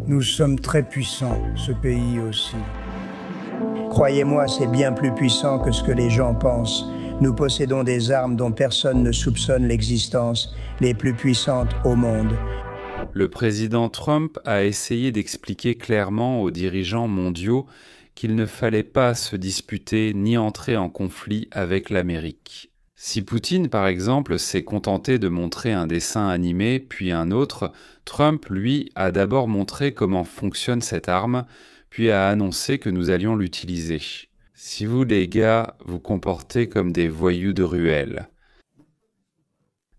Nous sommes très puissants, ce pays aussi. Croyez-moi, c'est bien plus puissant que ce que les gens pensent. Nous possédons des armes dont personne ne soupçonne l'existence, les plus puissantes au monde. Le président Trump a essayé d'expliquer clairement aux dirigeants mondiaux qu'il ne fallait pas se disputer ni entrer en conflit avec l'Amérique. Si Poutine, par exemple, s'est contenté de montrer un dessin animé, puis un autre, Trump, lui, a d'abord montré comment fonctionne cette arme, puis a annoncé que nous allions l'utiliser. Si vous, les gars, vous comportez comme des voyous de ruelle.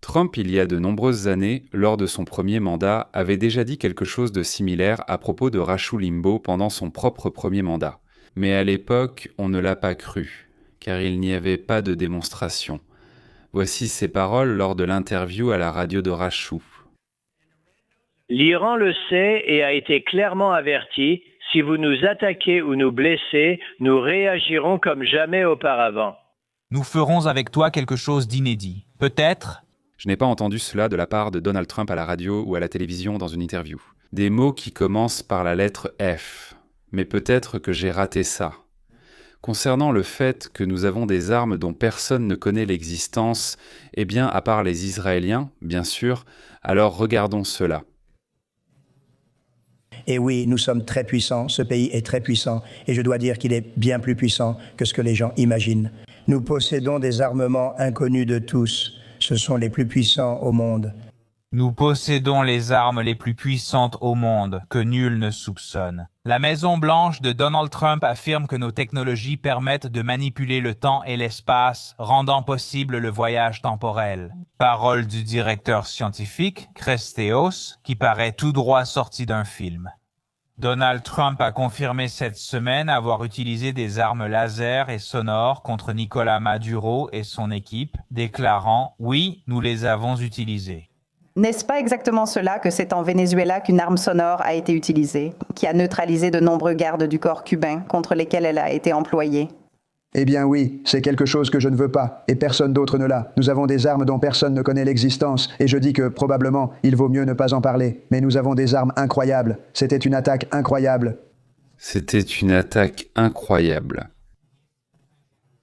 Trump, il y a de nombreuses années, lors de son premier mandat, avait déjà dit quelque chose de similaire à propos de Rachel Limbaugh pendant son propre premier mandat. Mais à l'époque, on ne l'a pas cru, car il n'y avait pas de démonstration. Voici ses paroles lors de l'interview à la radio de Rachel. L'Iran le sait et a été clairement averti. Si vous nous attaquez ou nous blessez, nous réagirons comme jamais auparavant. Nous ferons avec toi quelque chose d'inédit. Peut-être. Je n'ai pas entendu cela de la part de Donald Trump à la radio ou à la télévision dans une interview. Des mots qui commencent par la lettre F. Mais peut-être que j'ai raté ça. Concernant le fait que nous avons des armes dont personne ne connaît l'existence, eh bien, à part les Israéliens, bien sûr, alors regardons cela. Et oui, nous sommes très puissants, ce pays est très puissant, et je dois dire qu'il est bien plus puissant que ce que les gens imaginent. Nous possédons des armements inconnus de tous, ce sont les plus puissants au monde. Nous possédons les armes les plus puissantes au monde, que nul ne soupçonne. La Maison-Blanche de Donald Trump affirme que nos technologies permettent de manipuler le temps et l'espace, rendant possible le voyage temporel. Parole du directeur scientifique, Christeos, qui paraît tout droit sorti d'un film. Donald Trump a confirmé cette semaine avoir utilisé des armes laser et sonores contre Nicolás Maduro et son équipe, déclarant « Oui, nous les avons utilisées ». N'est-ce pas exactement cela que c'est en Venezuela qu'une arme sonore a été utilisée, qui a neutralisé de nombreux gardes du corps cubain contre lesquels elle a été employée? Eh bien oui, c'est quelque chose que je ne veux pas, et personne d'autre ne l'a. Nous avons des armes dont personne ne connaît l'existence, et je dis que, probablement, il vaut mieux ne pas en parler. Mais nous avons des armes incroyables. C'était une attaque incroyable. C'était une attaque incroyable.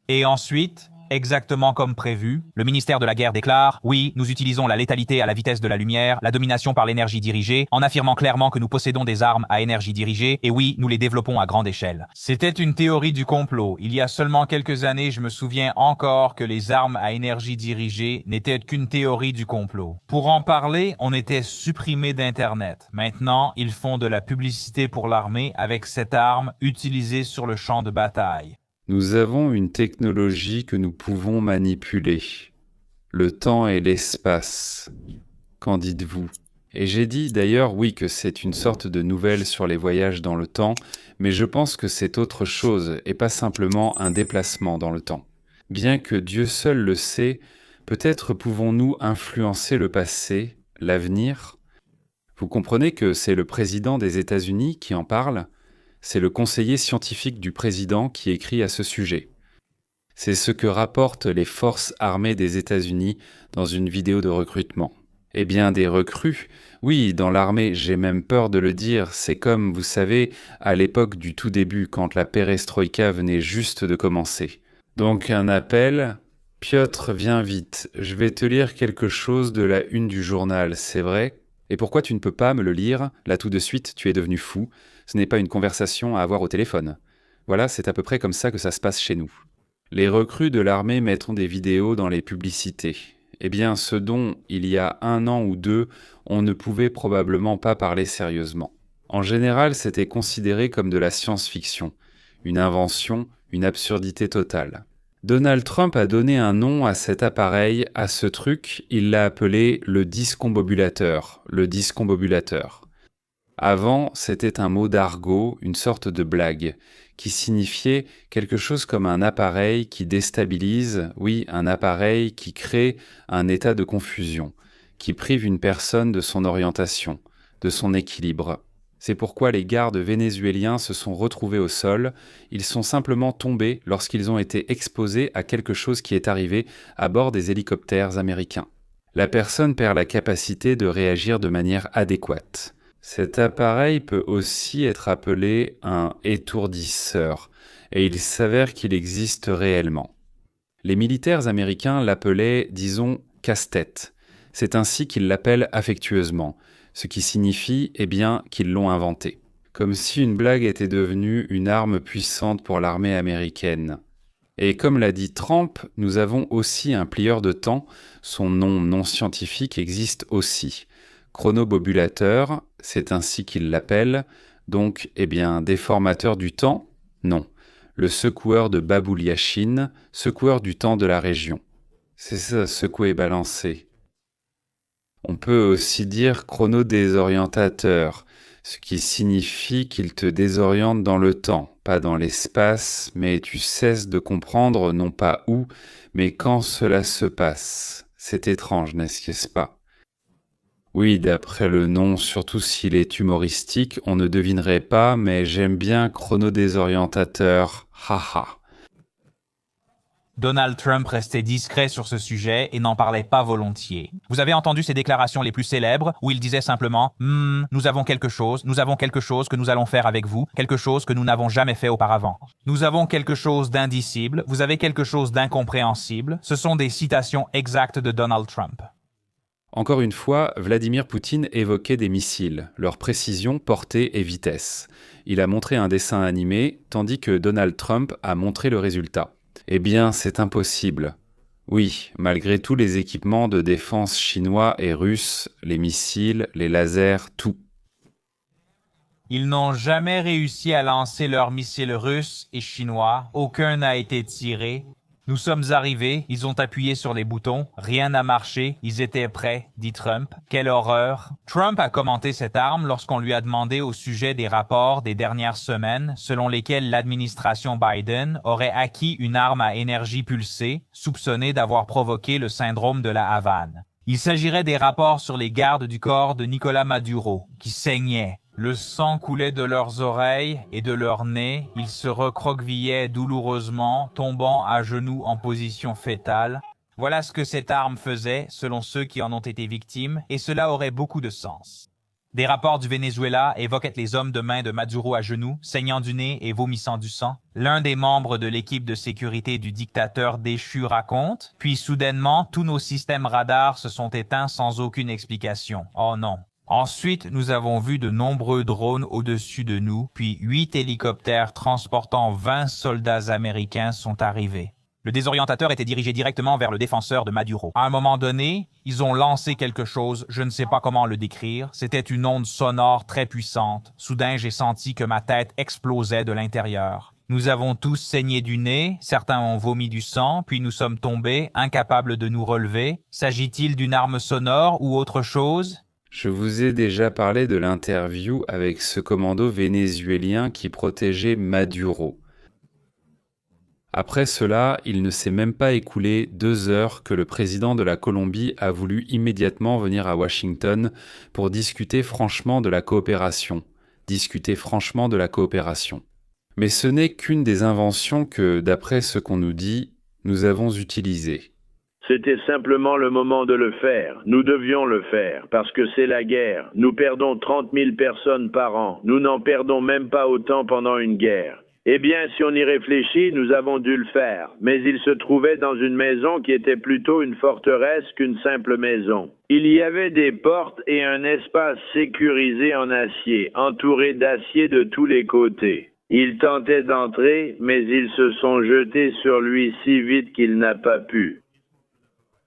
Et ensuite, exactement comme prévu, le ministère de la Guerre déclare « Oui, nous utilisons la létalité à la vitesse de la lumière, la domination par l'énergie dirigée, en affirmant clairement que nous possédons des armes à énergie dirigée, et oui, nous les développons à grande échelle. » C'était une théorie du complot. Il y a seulement quelques années, je me souviens encore que les armes à énergie dirigée n'étaient qu'une théorie du complot. Pour en parler, on était supprimé d'Internet. Maintenant, ils font de la publicité pour l'armée avec cette arme utilisée sur le champ de bataille. Nous avons une technologie que nous pouvons manipuler. Le temps et l'espace. Qu'en dites-vous? Et j'ai dit d'ailleurs, oui, que c'est une sorte de nouvelle sur les voyages dans le temps, mais je pense que c'est autre chose et pas simplement un déplacement dans le temps. Bien que Dieu seul le sait, peut-être pouvons-nous influencer le passé, l'avenir? Vous comprenez que c'est le président des États-Unis qui en parle? C'est le conseiller scientifique du président qui écrit à ce sujet. C'est ce que rapportent les forces armées des États-Unis dans une vidéo de recrutement. Eh bien, des recrues? Oui, dans l'armée, j'ai même peur de le dire, c'est comme, vous savez, à l'époque du tout début, quand la perestroïka venait juste de commencer. Donc un appel, Piotr, viens vite, je vais te lire quelque chose de la une du journal, c'est vrai? Et pourquoi tu ne peux pas me le lire? Là tout de suite, tu es devenu fou. Ce n'est pas une conversation à avoir au téléphone. Voilà, c'est à peu près comme ça que ça se passe chez nous. Les recrues de l'armée mettront des vidéos dans les publicités. Eh bien, ce dont, il y a 1 an ou 2, on ne pouvait probablement pas parler sérieusement. En général, c'était considéré comme de la science-fiction, une invention, une absurdité totale. Donald Trump a donné un nom à cet appareil, à ce truc, il l'a appelé le discombobulateur, Avant, c'était un mot d'argot, une sorte de blague, qui signifiait quelque chose comme un appareil qui déstabilise, oui, un appareil qui crée un état de confusion, qui prive une personne de son orientation, de son équilibre. C'est pourquoi les gardes vénézuéliens se sont retrouvés au sol, ils sont simplement tombés lorsqu'ils ont été exposés à quelque chose qui est arrivé à bord des hélicoptères américains. La personne perd la capacité de réagir de manière adéquate. Cet appareil peut aussi être appelé un étourdisseur, et il s'avère qu'il existe réellement. Les militaires américains l'appelaient, disons, casse-tête. C'est ainsi qu'ils l'appellent affectueusement, ce qui signifie, qu'ils l'ont inventé. Comme si une blague était devenue une arme puissante pour l'armée américaine. Et comme l'a dit Trump, nous avons aussi un plieur de temps, son nom non scientifique existe aussi. Chronobobulateur, c'est ainsi qu'il l'appelle, donc, déformateur du temps? Non. Le secoueur de Baboul-Yachine, secoueur du temps de la région. C'est ça, secouer, balancer. On peut aussi dire chronodésorientateur, ce qui signifie qu'il te désoriente dans le temps, pas dans l'espace, mais tu cesses de comprendre non pas où, mais quand cela se passe. C'est étrange, n'est-ce pas? Oui, d'après le nom, surtout s'il est humoristique, on ne devinerait pas, mais j'aime bien chronodésorientateur, haha. Donald Trump restait discret sur ce sujet et n'en parlait pas volontiers. Vous avez entendu ses déclarations les plus célèbres où il disait simplement « nous avons quelque chose que nous allons faire avec vous, quelque chose que nous n'avons jamais fait auparavant. Nous avons quelque chose d'indicible, vous avez quelque chose d'incompréhensible. » Ce sont des citations exactes de Donald Trump. Encore une fois, Vladimir Poutine évoquait des missiles, leur précision, portée et vitesse. Il a montré un dessin animé, tandis que Donald Trump a montré le résultat. C'est impossible. Oui, malgré tous les équipements de défense chinois et russes, les missiles, les lasers, tout. Ils n'ont jamais réussi à lancer leurs missiles russes et chinois. Aucun n'a été tiré. Nous sommes arrivés, ils ont appuyé sur les boutons, rien n'a marché, ils étaient prêts, dit Trump. Quelle horreur! Trump a commenté cette arme lorsqu'on lui a demandé au sujet des rapports des dernières semaines selon lesquels l'administration Biden aurait acquis une arme à énergie pulsée, soupçonnée d'avoir provoqué le syndrome de la Havane. Il s'agirait des rapports sur les gardes du corps de Nicolás Maduro, qui saignaient. Le sang coulait de leurs oreilles et de leur nez, ils se recroquevillaient douloureusement, tombant à genoux en position fétale. Voilà ce que cette arme faisait, selon ceux qui en ont été victimes, et cela aurait beaucoup de sens. Des rapports du Venezuela évoquent les hommes de main de Maduro à genoux, saignant du nez et vomissant du sang. L'un des membres de l'équipe de sécurité du dictateur déchu raconte, puis soudainement, tous nos systèmes radars se sont éteints sans aucune explication. Oh non. Ensuite, nous avons vu de nombreux drones au-dessus de nous, puis 8 hélicoptères transportant 20 soldats américains sont arrivés. Le désorientateur était dirigé directement vers le défenseur de Maduro. À un moment donné, ils ont lancé quelque chose, je ne sais pas comment le décrire. C'était une onde sonore très puissante. Soudain, j'ai senti que ma tête explosait de l'intérieur. Nous avons tous saigné du nez, certains ont vomi du sang, puis nous sommes tombés, incapables de nous relever. S'agit-il d'une arme sonore ou autre chose ? Je vous ai déjà parlé de l'interview avec ce commando vénézuélien qui protégeait Maduro. Après cela, il ne s'est même pas écoulé 2 heures que le président de la Colombie a voulu immédiatement venir à Washington pour discuter franchement de la coopération. Mais ce n'est qu'une des inventions que, d'après ce qu'on nous dit, nous avons utilisées. C'était simplement le moment de le faire. Nous devions le faire, parce que c'est la guerre. Nous perdons 30 000 personnes par an. Nous n'en perdons même pas autant pendant une guerre. Eh bien, si on y réfléchit, nous avons dû le faire. Mais il se trouvait dans une maison qui était plutôt une forteresse qu'une simple maison. Il y avait des portes et un espace sécurisé en acier, entouré d'acier de tous les côtés. Ils tentaient d'entrer, mais ils se sont jetés sur lui si vite qu'il n'a pas pu.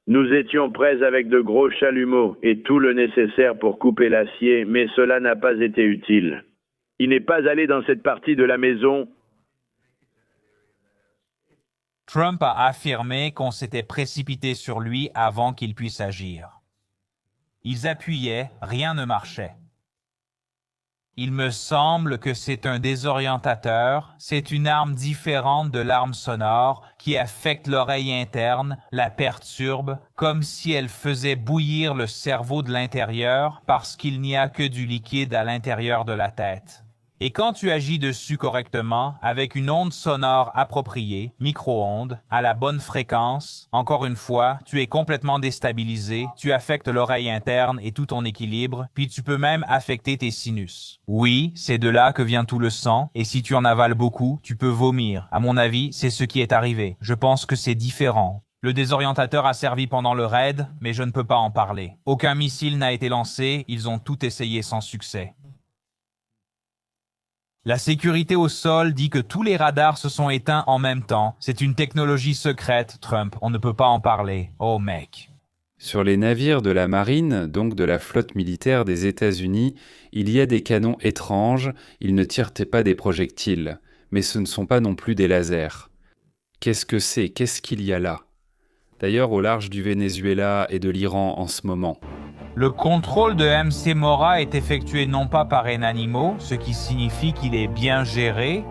Nous étions prêts avec de gros chalumeaux et tout le nécessaire pour couper l'acier, mais cela n'a pas été utile. Il n'est pas allé dans cette partie de la maison. Trump a affirmé qu'on s'était précipité sur lui avant qu'il puisse agir. Ils appuyaient, rien ne marchait. Il me semble que c'est un désorientateur, c'est une arme différente de l'arme sonore qui affecte l'oreille interne, la perturbe, comme si elle faisait bouillir le cerveau de l'intérieur parce qu'il n'y a que du liquide à l'intérieur de la tête. Et quand tu agis dessus correctement, avec une onde sonore appropriée, micro-ondes, à la bonne fréquence, encore une fois, tu es complètement déstabilisé, tu affectes l'oreille interne et tout ton équilibre, puis tu peux même affecter tes sinus. Oui, c'est de là que vient tout le sang, et si tu en avales beaucoup, tu peux vomir. À mon avis, c'est ce qui est arrivé. Je pense que c'est différent. Le désorientateur a servi pendant le raid, mais je ne peux pas en parler. Aucun missile n'a été lancé, ils ont tout essayé sans succès. La sécurité au sol dit que tous les radars se sont éteints en même temps. C'est une technologie secrète, Trump. On ne peut pas en parler. Oh mec. Sur les navires de la marine, donc de la flotte militaire des États-Unis, il y a des canons étranges, ils ne tirent pas des projectiles, mais ce ne sont pas non plus des lasers. Qu'est-ce que c'est? Qu'est-ce qu'il y a là? D'ailleurs, au large du Venezuela et de l'Iran en ce moment. Le contrôle de MC Mora est effectué non pas par un animal, ce qui signifie qu'il est bien géré.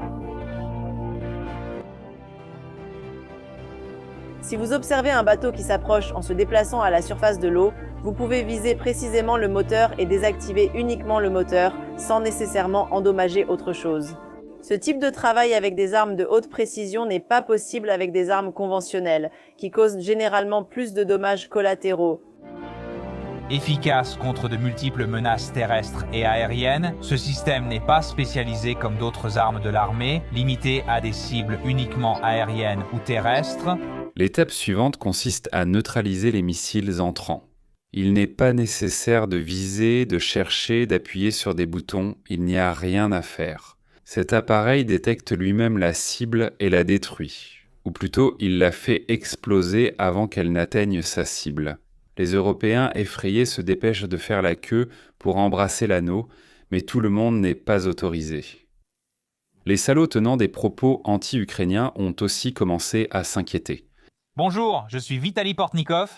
Si vous observez un bateau qui s'approche en se déplaçant à la surface de l'eau, vous pouvez viser précisément le moteur et désactiver uniquement le moteur, sans nécessairement endommager autre chose. Ce type de travail avec des armes de haute précision n'est pas possible avec des armes conventionnelles, qui causent généralement plus de dommages collatéraux. Efficace contre de multiples menaces terrestres et aériennes, ce système n'est pas spécialisé comme d'autres armes de l'armée, limité à des cibles uniquement aériennes ou terrestres. L'étape suivante consiste à neutraliser les missiles entrants. Il n'est pas nécessaire de viser, de chercher, d'appuyer sur des boutons, il n'y a rien à faire. Cet appareil détecte lui-même la cible et la détruit. Ou plutôt, il la fait exploser avant qu'elle n'atteigne sa cible. Les Européens effrayés se dépêchent de faire la queue pour embrasser l'anneau, mais tout le monde n'est pas autorisé. Les salauds tenant des propos anti-ukrainiens ont aussi commencé à s'inquiéter. Bonjour, je suis Vitali Portnikov.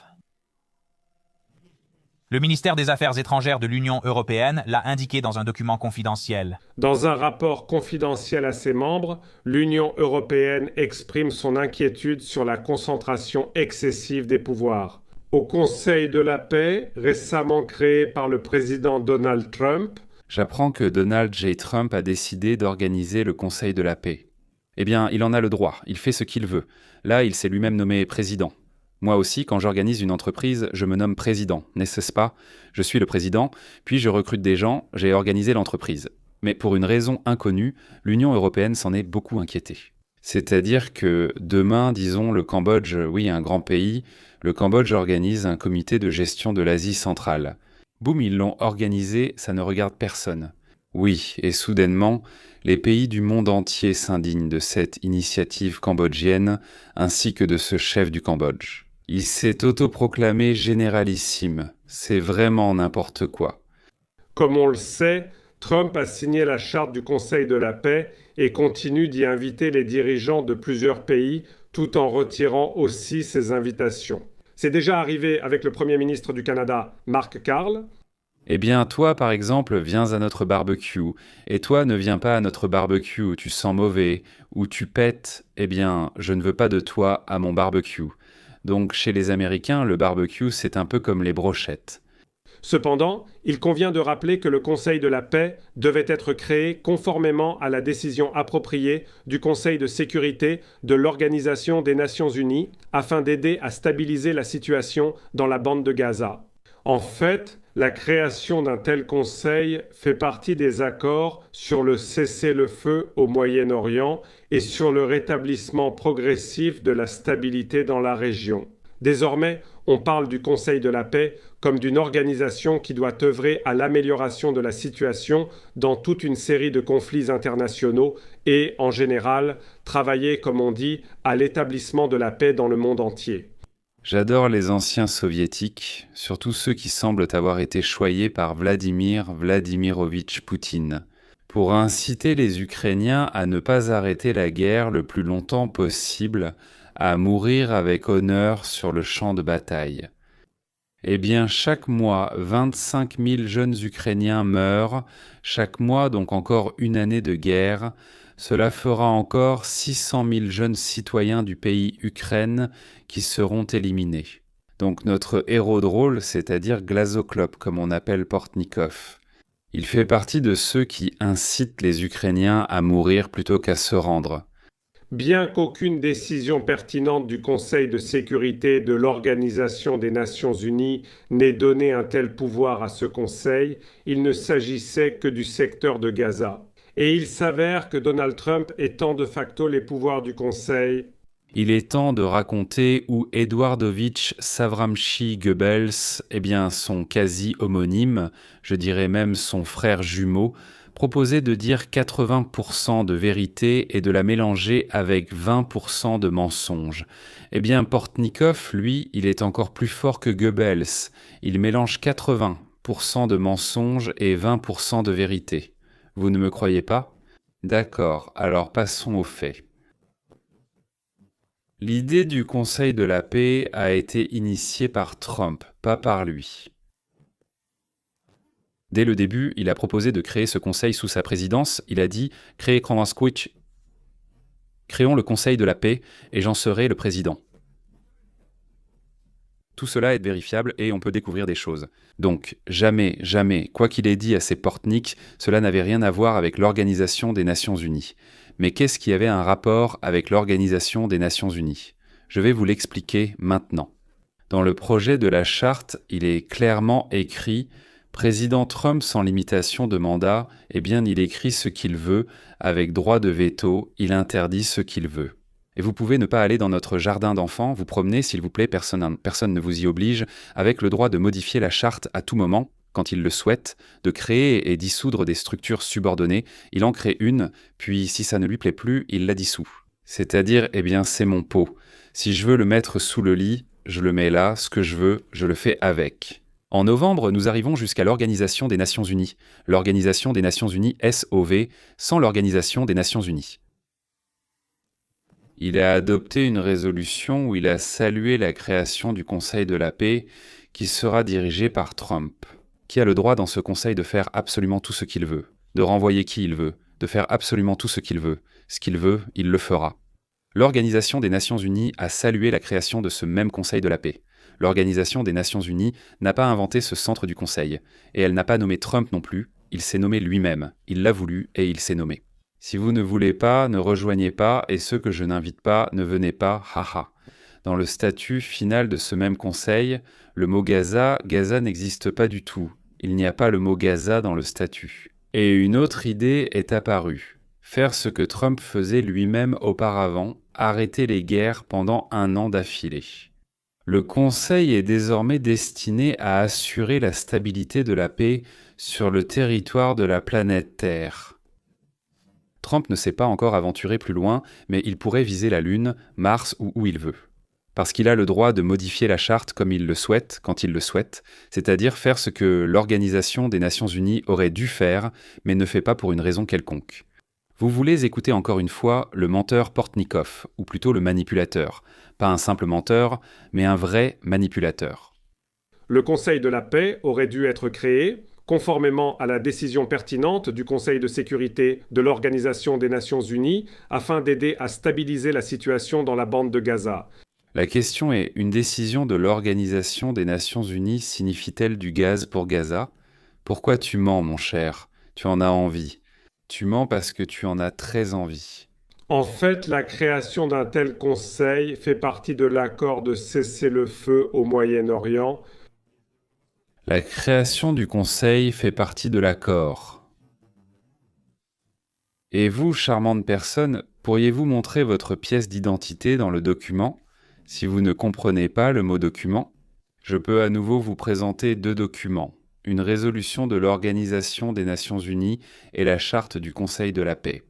Le ministère des Affaires étrangères de l'Union européenne l'a indiqué dans un document confidentiel. Dans un rapport confidentiel à ses membres, l'Union européenne exprime son inquiétude sur la concentration excessive des pouvoirs. Au Conseil de la paix, récemment créé par le président Donald Trump, j'apprends que Donald J. Trump a décidé d'organiser le Conseil de la paix. Eh bien, il en a le droit, il fait ce qu'il veut. Là, il s'est lui-même nommé président. Moi aussi, quand j'organise une entreprise, je me nomme président, n'est-ce pas? Je suis le président, puis je recrute des gens, j'ai organisé l'entreprise. Mais pour une raison inconnue, l'Union européenne s'en est beaucoup inquiétée. C'est-à-dire que demain, disons, le Cambodge, oui, un grand pays, le Cambodge organise un comité de gestion de l'Asie centrale. Boum, ils l'ont organisé, ça ne regarde personne. Oui, et soudainement, les pays du monde entier s'indignent de cette initiative cambodgienne, ainsi que de ce chef du Cambodge. Il s'est autoproclamé généralissime. C'est vraiment n'importe quoi. Comme on le sait, Trump a signé la charte du Conseil de la paix et continue d'y inviter les dirigeants de plusieurs pays, tout en retirant aussi ses invitations. C'est déjà arrivé avec le Premier ministre du Canada, Mark Carl. Eh bien, toi, par exemple, viens à notre barbecue, et toi, ne viens pas à notre barbecue, tu sens mauvais, ou tu pètes, eh bien, je ne veux pas de toi à mon barbecue. Donc, chez les Américains, le barbecue, c'est un peu comme les brochettes. Cependant, il convient de rappeler que le Conseil de la paix devait être créé conformément à la décision appropriée du Conseil de sécurité de l'Organisation des Nations Unies afin d'aider à stabiliser la situation dans la bande de Gaza. En fait, la création d'un tel conseil fait partie des accords sur le cessez-le-feu au Moyen-Orient et sur le rétablissement progressif de la stabilité dans la région. Désormais, on parle du Conseil de la paix comme d'une organisation qui doit œuvrer à l'amélioration de la situation dans toute une série de conflits internationaux et, en général, travailler, comme on dit, à l'établissement de la paix dans le monde entier. J'adore les anciens soviétiques, surtout ceux qui semblent avoir été choyés par Vladimir Vladimirovitch Poutine, pour inciter les Ukrainiens à ne pas arrêter la guerre le plus longtemps possible, à mourir avec honneur sur le champ de bataille. Eh bien, chaque mois, 25 000 jeunes Ukrainiens meurent, chaque mois donc encore une année de guerre. Cela fera encore 600 000 jeunes citoyens du pays Ukraine qui seront éliminés. Donc notre héros de rôle, c'est-à-dire Glazoklop, comme on appelle Portnikov. Il fait partie de ceux qui incitent les Ukrainiens à mourir plutôt qu'à se rendre. Bien qu'aucune décision pertinente du Conseil de sécurité de l'Organisation des Nations Unies n'ait donné un tel pouvoir à ce Conseil, il ne s'agissait que du secteur de Gaza. Et il s'avère que Donald Trump étend de facto les pouvoirs du Conseil. Il est temps de raconter où Eduardovitch Savramchi Goebbels, son quasi-homonyme, je dirais même son frère jumeau, proposait de dire 80% de vérité et de la mélanger avec 20% de mensonges. Portnikov, lui, il est encore plus fort que Goebbels. Il mélange 80% de mensonges et 20% de vérité. Vous ne me croyez pas? D'accord, alors passons aux faits. L'idée du Conseil de la paix a été initiée par Trump, pas par lui. Dès le début, il a proposé de créer ce conseil sous sa présidence. Il a dit « Créons le Conseil de la paix et j'en serai le président ». Tout cela est vérifiable et on peut découvrir des choses. Donc, jamais, quoi qu'il ait dit à ses portniks, cela n'avait rien à voir avec l'Organisation des Nations Unies. Mais qu'est-ce qui avait un rapport avec l'Organisation des Nations Unies? Je vais vous l'expliquer maintenant. Dans le projet de la charte, il est clairement écrit « Président Trump sans limitation de mandat, il écrit ce qu'il veut, avec droit de veto, il interdit ce qu'il veut. » Et vous pouvez ne pas aller dans notre jardin d'enfants, vous promener, s'il vous plaît, personne ne vous y oblige, avec le droit de modifier la charte à tout moment, quand il le souhaite, de créer et dissoudre des structures subordonnées. Il en crée une, puis si ça ne lui plaît plus, il la dissout. C'est-à-dire, c'est mon pot. Si je veux le mettre sous le lit, je le mets là, ce que je veux, je le fais avec. En novembre, nous arrivons jusqu'à l'Organisation des Nations Unies. L'Organisation des Nations Unies SOV, sans l'Organisation des Nations Unies. Il a adopté une résolution où il a salué la création du Conseil de la paix qui sera dirigé par Trump, qui a le droit dans ce conseil de faire absolument tout ce qu'il veut, de renvoyer qui il veut, de faire absolument tout ce qu'il veut. Ce qu'il veut, il le fera. L'Organisation des Nations Unies a salué la création de ce même Conseil de la paix. L'Organisation des Nations Unies n'a pas inventé ce centre du Conseil, et elle n'a pas nommé Trump non plus, il s'est nommé lui-même, il l'a voulu et il s'est nommé. Si vous ne voulez pas, ne rejoignez pas, et ceux que je n'invite pas, ne venez pas, haha. Dans le statut final de ce même conseil, le mot Gaza n'existe pas du tout. Il n'y a pas le mot Gaza dans le statut. Et une autre idée est apparue. Faire ce que Trump faisait lui-même auparavant, arrêter les guerres pendant 1 an d'affilée. Le Conseil est désormais destiné à assurer la stabilité de la paix sur le territoire de la planète Terre. Trump ne s'est pas encore aventuré plus loin, mais il pourrait viser la Lune, Mars ou où il veut. Parce qu'il a le droit de modifier la charte comme il le souhaite, quand il le souhaite, c'est-à-dire faire ce que l'Organisation des Nations Unies aurait dû faire, mais ne fait pas pour une raison quelconque. Vous voulez écouter encore une fois le menteur Portnikov, ou plutôt le manipulateur. Pas un simple menteur, mais un vrai manipulateur. Le Conseil de la paix aurait dû être créé conformément à la décision pertinente du Conseil de sécurité de l'Organisation des Nations Unies, afin d'aider à stabiliser la situation dans la bande de Gaza. La question est, une décision de l'Organisation des Nations Unies signifie-t-elle du gaz pour Gaza? Pourquoi tu mens, mon cher? Tu en as envie. Tu mens parce que tu en as très envie. En fait, la création d'un tel conseil fait partie de l'accord de cessez-le-feu au Moyen-Orient. La création du Conseil fait partie de l'accord. Et vous, charmante personne, pourriez-vous montrer votre pièce d'identité dans le document? Si vous ne comprenez pas le mot document, je peux à nouveau vous présenter 2 documents, une résolution de l'Organisation des Nations Unies et la charte du Conseil de la paix.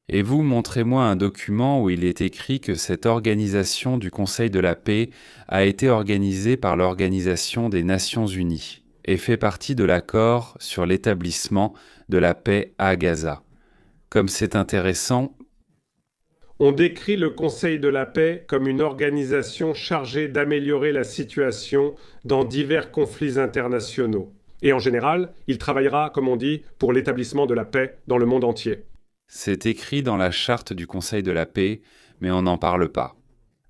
Et vous, montrez-moi un document où il est écrit que cette organisation du Conseil de la paix a été organisée par l'Organisation des Nations Unies et fait partie de l'accord sur l'établissement de la paix à Gaza. Comme c'est intéressant, on décrit le Conseil de la paix comme une organisation chargée d'améliorer la situation dans divers conflits internationaux. Et en général, il travaillera, comme on dit, pour l'établissement de la paix dans le monde entier. C'est écrit dans la charte du Conseil de la paix, mais on n'en parle pas.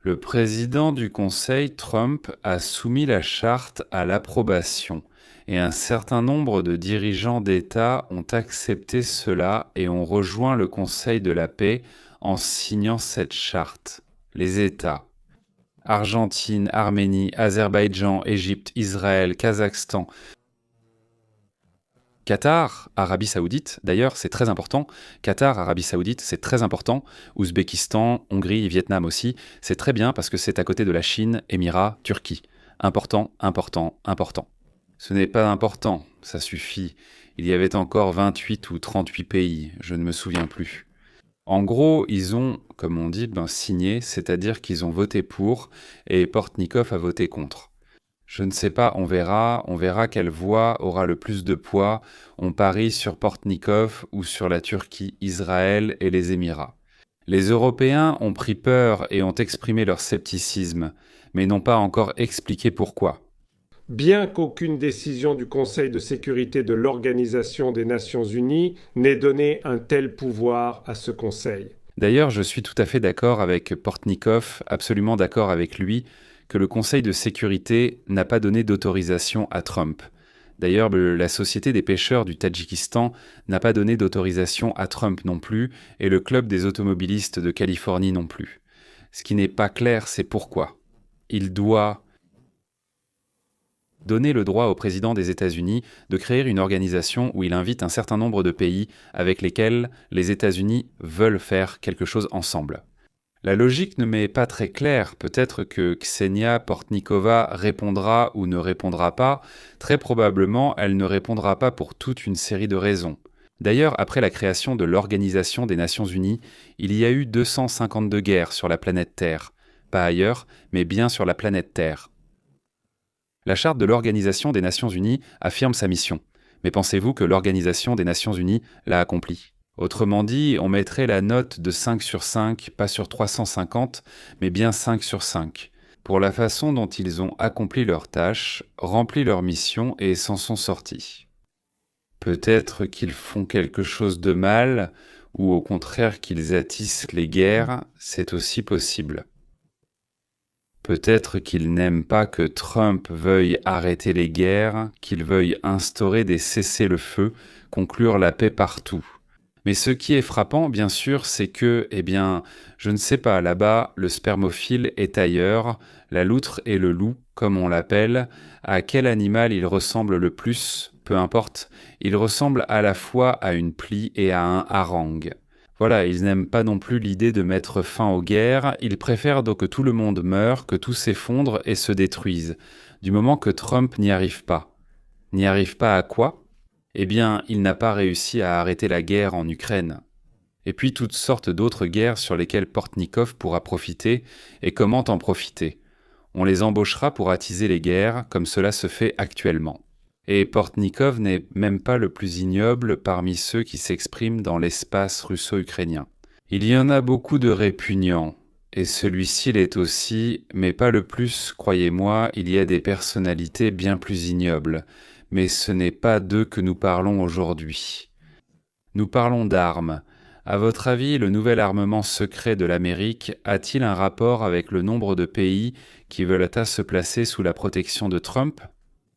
Le président du Conseil, Trump, a soumis la charte à l'approbation, et un certain nombre de dirigeants d'État ont accepté cela et ont rejoint le Conseil de la paix en signant cette charte. Les États: Argentine, Arménie, Azerbaïdjan, Égypte, Israël, Kazakhstan, Qatar, Arabie Saoudite, d'ailleurs c'est très important, Qatar, Arabie Saoudite, c'est très important, Ouzbékistan, Hongrie, Vietnam aussi, c'est très bien parce que c'est à côté de la Chine, Émirats, Turquie. Important, important, important. Ce n'est pas important, ça suffit. Il y avait encore 28 ou 38 pays, je ne me souviens plus. En gros, ils ont, comme on dit, signé, c'est-à-dire qu'ils ont voté pour, et Portnikov a voté contre. Je ne sais pas, on verra quelle voix aura le plus de poids. On parie sur Portnikov ou sur la Turquie, Israël et les Émirats. Les Européens ont pris peur et ont exprimé leur scepticisme, mais n'ont pas encore expliqué pourquoi. Bien qu'aucune décision du Conseil de sécurité de l'Organisation des Nations Unies n'ait donné un tel pouvoir à ce Conseil. D'ailleurs, je suis tout à fait d'accord avec Portnikov, absolument d'accord avec lui, que le Conseil de sécurité n'a pas donné d'autorisation à Trump. D'ailleurs, la Société des pêcheurs du Tadjikistan n'a pas donné d'autorisation à Trump non plus, et le Club des automobilistes de Californie non plus. Ce qui n'est pas clair, c'est pourquoi. Il doit donner le droit au président des États-Unis de créer une organisation où il invite un certain nombre de pays avec lesquels les États-Unis veulent faire quelque chose ensemble. La logique ne m'est pas très claire, peut-être que Ksenia Portnikova répondra ou ne répondra pas, très probablement elle ne répondra pas pour toute une série de raisons. D'ailleurs, après la création de l'Organisation des Nations Unies, il y a eu 252 guerres sur la planète Terre, pas ailleurs, mais bien sur la planète Terre. La charte de l'Organisation des Nations Unies affirme sa mission, mais pensez-vous que l'Organisation des Nations Unies l'a accomplie ? Autrement dit, on mettrait la note de 5 sur 5, pas sur 350, mais bien 5 sur 5, pour la façon dont ils ont accompli leur tâche, rempli leur mission et s'en sont sortis. Peut-être qu'ils font quelque chose de mal, ou au contraire qu'ils attissent les guerres, c'est aussi possible. Peut-être qu'ils n'aiment pas que Trump veuille arrêter les guerres, qu'il veuille instaurer des cessez-le-feu, conclure la paix partout. Mais ce qui est frappant, bien sûr, c'est que, je ne sais pas, là-bas, le spermophile est ailleurs, la loutre et le loup, comme on l'appelle, à quel animal il ressemble le plus, peu importe, il ressemble à la fois à une plie et à un hareng. Voilà, ils n'aiment pas non plus l'idée de mettre fin aux guerres, ils préfèrent donc que tout le monde meure, que tout s'effondre et se détruise, du moment que Trump n'y arrive pas. N'y arrive pas à quoi ? Il n'a pas réussi à arrêter la guerre en Ukraine. Et puis toutes sortes d'autres guerres sur lesquelles Portnikov pourra profiter, et comment en profiter. On les embauchera pour attiser les guerres, comme cela se fait actuellement. Et Portnikov n'est même pas le plus ignoble parmi ceux qui s'expriment dans l'espace russo-ukrainien. Il y en a beaucoup de répugnants, et celui-ci l'est aussi, mais pas le plus, croyez-moi, il y a des personnalités bien plus ignobles. Mais ce n'est pas d'eux que nous parlons aujourd'hui. Nous parlons d'armes. À votre avis, le nouvel armement secret de l'Amérique a-t-il un rapport avec le nombre de pays qui veulent se placer sous la protection de Trump ?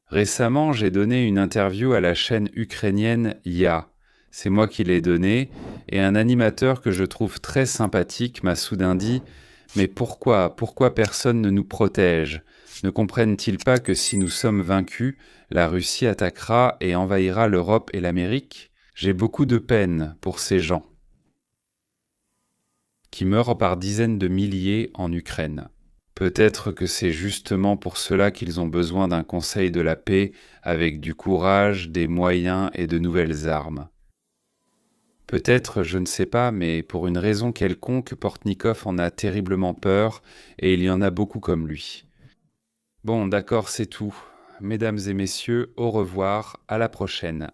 Récemment, j'ai donné une interview à la chaîne ukrainienne IA. C'est moi qui l'ai donnée, et un animateur que je trouve très sympathique m'a soudain dit « Mais pourquoi personne ne nous protège ? Ne comprennent-ils pas que si nous sommes vaincus, la Russie attaquera et envahira l'Europe et l'Amérique ? J'ai beaucoup de peine pour ces gens qui meurent par dizaines de milliers en Ukraine. Peut-être que c'est justement pour cela qu'ils ont besoin d'un conseil de la paix avec du courage, des moyens et de nouvelles armes. Peut-être, je ne sais pas, mais pour une raison quelconque, Portnikov en a terriblement peur et il y en a beaucoup comme lui. Bon, d'accord, c'est tout. Mesdames et messieurs, au revoir, à la prochaine.